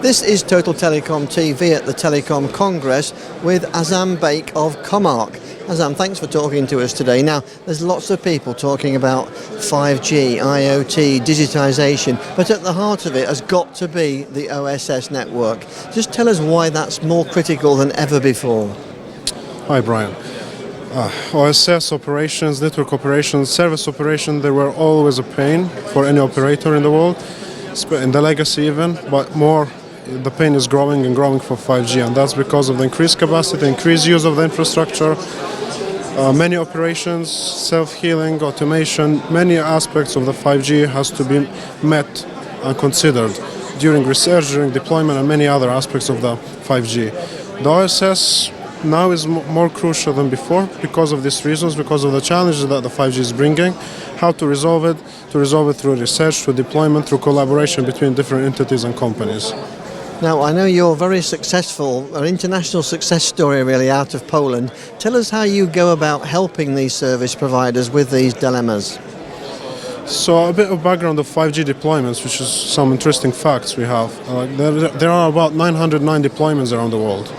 This is Total Telecom TV at the Telecom Congress with Azam Beyk of Comarch. Azam, thanks for talking to us today. Now, there's lots of people talking about 5G, IoT, digitisation, but at the heart of it has got to be the OSS network. Just tell us why that's more critical than ever before. Hi, Brian. OSS operations, network operations, service operation, they were always a pain for any operator in the world, in the legacy even, but more the pain is growing and growing for 5G, and that's because of the increased capacity, increased use of the infrastructure, many operations, self-healing, automation, many aspects of the 5G has to be met and considered during research, during deployment, and many other aspects of the 5G. The OSS now is more crucial than before because of these reasons, because of the challenges that the 5G is bringing, how to resolve it through research, through deployment, through collaboration between different entities and companies. Now, I know you're very successful, an international success story really out of Poland. Tell us how you go about helping these service providers with these dilemmas. So a bit of background of 5G deployments, which is some interesting facts we have. There are about 909 deployments around the world.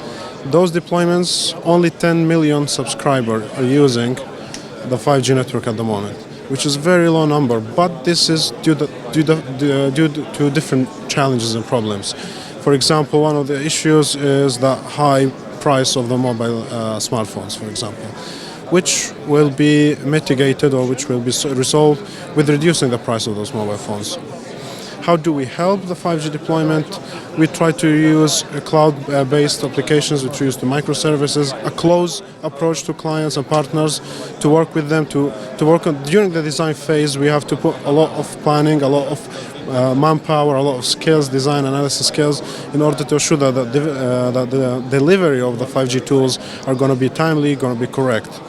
Those deployments, only 10 million subscribers are using the 5G network at the moment, which is a very low number, but this is due to different challenges and problems. For example, one of the issues is the high price of the mobile smartphones, for example, which will be mitigated or which will be resolved with reducing the price of those mobile phones. How do we help the 5G deployment? We try to use cloud-based applications, we use the microservices, a close approach to clients and partners, to work with them, to work on. During the design phase, we have to put a lot of planning, a lot of manpower, a lot of skills, design analysis skills, in order to ensure that the delivery of the 5G tools are going to be timely, going to be correct.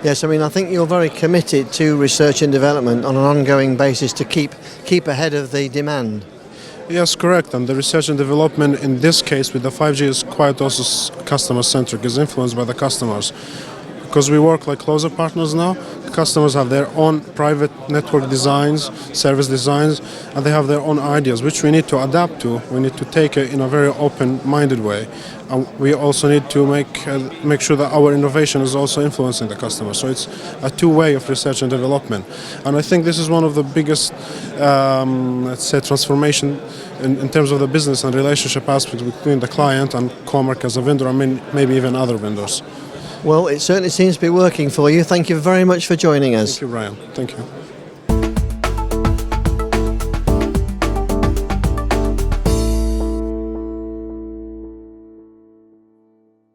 Yes, I mean, I think you're very committed to research and development on an ongoing basis to keep ahead of the demand. Yes, correct. And the research and development in this case with the 5G is quite also customer-centric, is influenced by the customers. Because we work like closer partners now, customers have their own private network designs, service designs, and they have their own ideas, which we need to adapt to. We need to take it in a very open-minded way. And we also need to make sure that our innovation is also influencing the customer. So it's a two-way of research and development. And I think this is one of the biggest, let's say, transformation in terms of the business and relationship aspects between the client and Comarch as a vendor, and maybe even other vendors. Well, it certainly seems to be working for you. Thank you very much for joining us. Thank you, Ryan. Thank you.